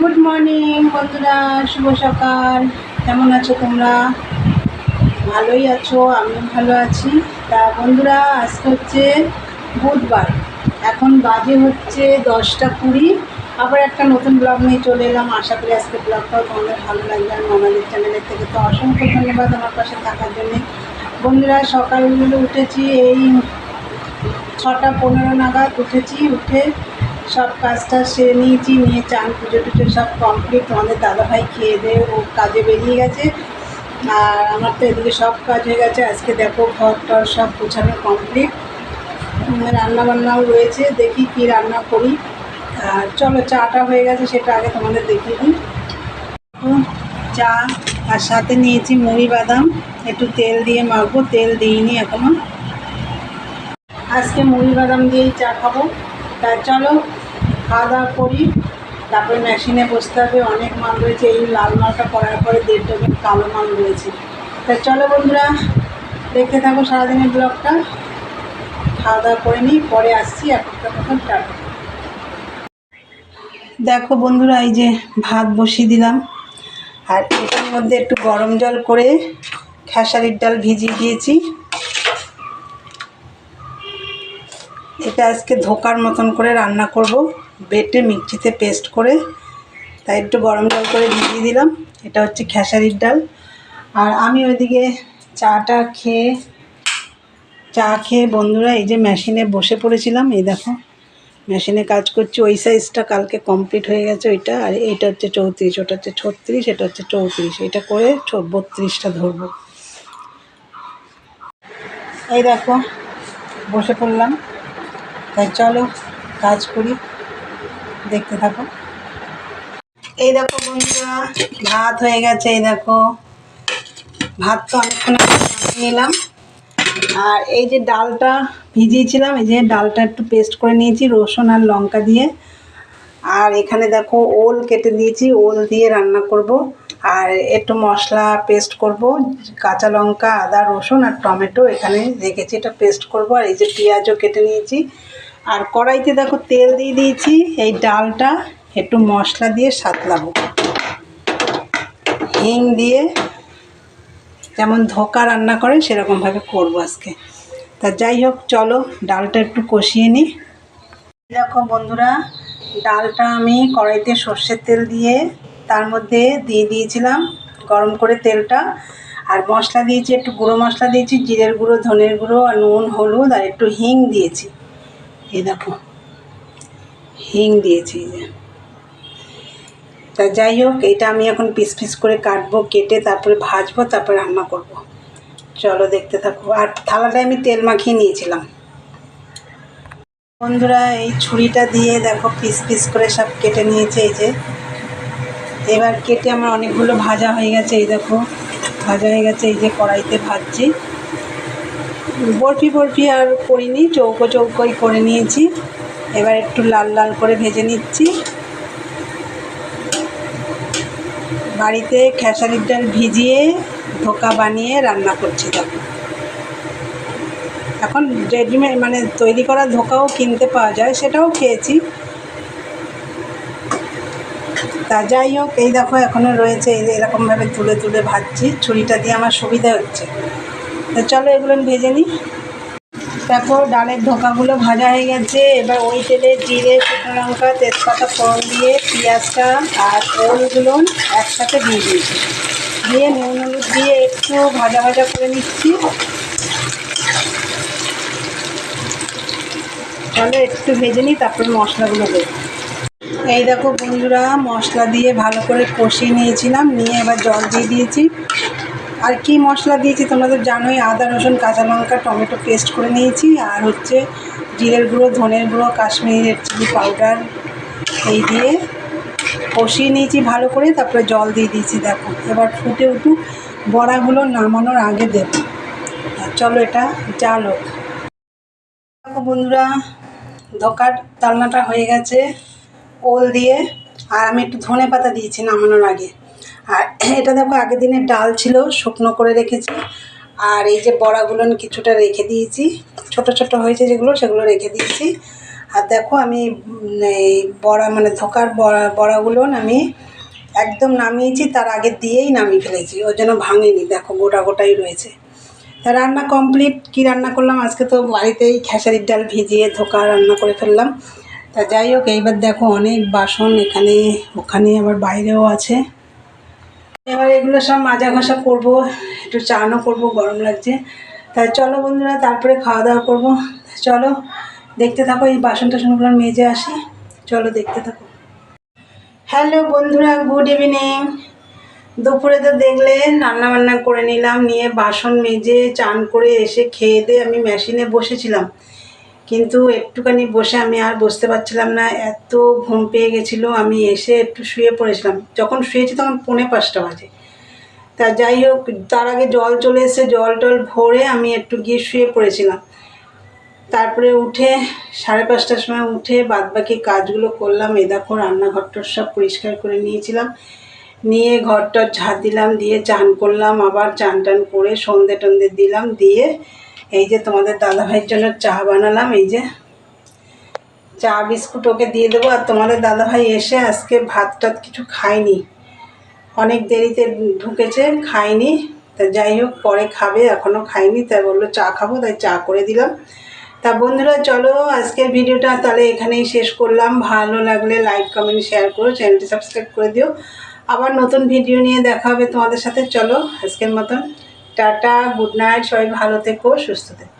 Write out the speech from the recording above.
Good morning বন্ধুরা, শুভ সকাল। কেমন আছো তোমরা? ভালোই আছো, আমিও ভালো আছি। তা বন্ধুরা, আজকে হচ্ছে বুধবার, এখন বাজে হচ্ছে 10টা 20। আবার একটা নতুন ব্লগ নিয়ে চলে এলাম। আশা করি আজকে ব্লগটাও তোমাদের ভালো লাগবে। আর আমাদের চ্যানেলের থেকে তো অসংখ্য ধন্যবাদ আমার পাশে থাকার জন্যে। বন্ধুরা, সকালগুলো উঠেছি এই 6টা 15 নাগাদ উঠেছি। উঠে সব কাজটা সেরে নিয়েছি, নিয়ে চান পুজো টুজো সব কমপ্লিট। তোমাদের দাদাভাই খেয়ে দিয়ে ও কাজে বেরিয়ে গেছে, আর আমার তো এদিকে সব কাজ হয়ে গেছে। আজকে দেখো ঘর টর সব গোছানো কমপ্লিট, রান্নাবান্নাও রয়েছে। দেখি কি রান্না করি। আর চলো, চাটা হয়ে গেছে, সেটা আগে তোমাদের দেখিয়ে দিই। চা আর সাথে নিয়েছি মুড়ি বাদাম, একটু তেল দিয়ে মাখবো, তেল দিইনি এখনো। আজকে মুড়ি বাদাম দিয়েই চা খাবো। তা চলো খাওয়া দাওয়া করি, তারপরে মেশিনে বসতে হবে। অনেক মাল রয়েছে, এই লাল মালটা করার পরে 1.5 ডজন কালো মাল রয়েছে। তা চলো বন্ধুরা, দেখতে থাকো সারাদিনের ব্লগটা। খাওয়া দাওয়া করে নিই, পরে আসছি। একটা মতন টাটা। দেখো বন্ধুরা, এই যে ভাত বসিয়ে দিলাম, আর এটার মধ্যে একটু গরম জল করে খেসারির ডাল ভিজিয়ে দিয়েছি। এটা আজকে ধোকার মতন করে রান্না করব, বেটে মিক্সিতে পেস্ট করে। তাই একটু গরম জল করে ভিজিয়ে দিলাম। এটা হচ্ছে খেসারির ডাল। আর আমি ওইদিকে চা খেয়ে বন্ধুরা এই যে মেশিনে বসে পড়েছিলাম। এই দেখো মেশিনে কাজ করছি। ওই সাইজটা কালকে কমপ্লিট হয়ে গেছে ওইটা। আর এইটা হচ্ছে 34, ওটা হচ্ছে 36, এটা হচ্ছে 34। এটা করে 32টা ধরবো। এই দেখো বসে পড়লাম। তাই চলো কাজ করি, দেখতে থাকো। এই দেখো বন্ধুরা, ভাত হয়ে গেছে। এই দেখো ভাত তো অনেকক্ষণ আগে নামিয়ে নিলাম। আর এই যে ডালটা ভিজিয়েছিলাম, এই যে ডালটা একটু পেস্ট করে নিয়েছি রসুন আর লঙ্কা দিয়ে। আর এখানে দেখো ওল কেটে দিয়েছি, ওল দিয়ে রান্না করব। আর একটু মশলা পেস্ট করব, কাঁচা লঙ্কা আদা রসুন আর টমেটো এখানে রেখেছি, এটা পেস্ট করব। আর এই যে পেঁয়াজও কেটে নিয়েছি। আর কড়াইতে দেখো তেল দিয়ে দিয়েছি। এই ডালটা একটু মশলা দিয়ে সাতলাবো, হিং দিয়ে, যেমন ধোকা রান্না করে সেরকমভাবে করবো আজকে। তা যাই হোক, চলো ডালটা একটু কষিয়ে নিই। দেখো বন্ধুরা, ডালটা আমি কড়াইতে সর্ষের তেল দিয়ে তার মধ্যে দিয়ে দিয়েছিলাম গরম করে তেলটা। আর মশলা দিয়েছি, একটু গুঁড়ো মশলা দিয়েছি, জিরের গুঁড়ো ধনের গুঁড়ো আর নুন হলুদ আর একটু হিং দিয়েছি। এই দেখো হিং দিয়েছি। এই যে, তা যাই হোক, এটা আমি এখন পিস পিস করে কাটবো, কেটে তারপরে ভাজবো, তারপরে রান্না করব। চলো দেখতে থাকো। আর থালাটায় আমি তেল মাখিয়ে নিয়েছিলাম। বন্ধুরা, এই ছুরিটা দিয়ে দেখো পিস পিস করে সব কেটে নিয়েছে। এই যে এবার কেটে আমার অনেকগুলো ভাজা হয়ে গেছে। এই দেখো ভাজা হয়ে গেছে। এই যে কড়াইতে ভাজছি, বরফি বরফি আর করিনি, চৌকো চৌকোই করে নিয়েছি। এবার একটু লাল লাল করে ভেজে নিচ্ছি। বাড়িতে খেসারির ডাল ভিজিয়ে ধোকা বানিয়ে রান্না করছি। দেখো এখন রেডিমেড মানে তৈরি করা ধোকাও কিনতে পাওয়া যায়, সেটাও খেয়েছি। তা যাই হোক, এই দেখো এখনও রয়েছে। এই যে এরকমভাবে তুলে তুলে ভাজছি, ছুরিটা দিয়ে আমার সুবিধা হচ্ছে। তো চলো এগুলো ভেজে নিই। দেখো ডালের ধোকাগুলো ভাজা হয়ে গেছে। এবার ওই তেলে জিরে শুকনো লঙ্কা তেজপাতা ফোড়ন দিয়ে পেঁয়াজটা আর ওলগুলো একসাথে দিয়ে দিয়েছি, দিয়ে নুন হলুদ দিয়ে একটু ভাজা ভাজা করে নিচ্ছি। তাহলে একটু ভেজে নিই, তারপরে মশলাগুলো দেবো। এই দেখো বন্ধুরা, মশলা দিয়ে ভালো করে কষিয়ে নিয়েছিলাম, নিয়ে এবার জল দিয়ে দিয়েছি। আর কি মশলা দিয়েছি তোমরা তো জানোই, আদা রসুন কাঁচা লঙ্কা টমেটো পেস্ট করে নিয়েছি। আর হচ্ছে জিরের গুঁড়ো ধনের গুঁড়ো কাশ্মীরি রেড চিলি পাউডার, এই দিয়ে কষিয়ে নিয়েছি ভালো করে, তারপরে জল দিয়ে দিয়েছি। দেখো এবার ফুটে উঠুক, বড়াগুলো নামানোর আগে দেবো। চলো এটা জাল হোক। দেখো বন্ধুরা, ধোকার ডালনাটা হয়ে গেছে ওল দিয়ে। আর আমি একটু ধনে পাতা দিয়েছি নামানোর আগে। আর এটা দেখো আগের দিনের ডাল ছিল, শুকনো করে রেখেছি। আর এই যে বড়াগুলো কিছুটা রেখে দিয়েছি, ছোট ছোট হয়েছে যেগুলো, সেগুলো রেখে দিয়েছি। আর দেখো আমি এই বড়া মানে ধোকার বড়াগুলো আমি একদম নামিয়েছি, তার আগে দিয়েই নামিয়ে ফেলেছি, ওর জন্য ভাঙেনি, দেখো গোটা গোটাই রয়েছে। তা রান্না কমপ্লিট। কি রান্না করলাম আজকে, তো বাড়িতেই খেসারির ডাল ভিজিয়ে ধোকা রান্না করে ফেললাম। তা যাই হোক, এইবার দেখো অনেক বাসন এখানে ওখানে আবার বাইরেও আছে। এবার এগুলো সব মাজা ঘষা করবো, একটু চানও করবো, গরম লাগছে। তাই চলো বন্ধুরা, তারপরে খাওয়া দাওয়া করবো। চলো দেখতে থাকো, এই বাসন টাসনগুলো মেজে আসি, চলো দেখতে থাকো। হ্যালো বন্ধুরা, গুড ইভিনিং। দুপুরে তো দেখলে রান্না বান্না করে নিলাম, নিয়ে বাসন মেজে চান করে এসে খেয়ে দিয়ে আমি মেশিনে বসেছিলাম, কিন্তু একটুখানি বসে আমি আর বসতে পারছিলাম না, এত ঘুম পেয়ে গেছিলো। আমি এসে একটু শুয়ে পড়েছিলাম, যখন শুয়েছি তখন 4:45 বাজে। তা যাই হোক, তার আগে জল চলে এসে জল টল ভরে আমি একটু গিয়ে শুয়ে পড়েছিলাম। তারপরে উঠে 5:30টার সময় উঠে বাদবাকি কাজগুলো করলাম। এই দেখো রান্নাঘরটার সব পরিষ্কার করে নিয়েছিলাম, নিয়ে ঘরটার ঝাড় দিলাম, দিয়ে চান করলাম, আবার চান টান করে সন্ধে টন্ধে দিলাম, দিয়ে এই যে তোমাদের দাদাভাইয়ের জন্য চা বানালাম। এই যে চা বিস্কুট ওকে দিয়ে দেবো। আর তোমাদের দাদাভাই এসে আজকে ভাত টাত কিছু খায়নি, অনেক দেরিতে ঢুকেছে, খায়নি। তা যাই হোক পরে খাবে, এখনও খায়নি, তাই বললো চা খাবো, তাই চা করে দিলাম। তা বন্ধুরা চলো আজকের ভিডিওটা তাহলে এখানেই শেষ করলাম। ভালো লাগলে লাইক কমেন্ট শেয়ার করো, চ্যানেলটি সাবস্ক্রাইব করে দিও। আবার নতুন ভিডিও নিয়ে দেখা হবে তোমাদের সাথে। চলো আজকের মতন টাটা, গুড নাইট, সবাই ভালো থেকো, সুস্থ থেকো।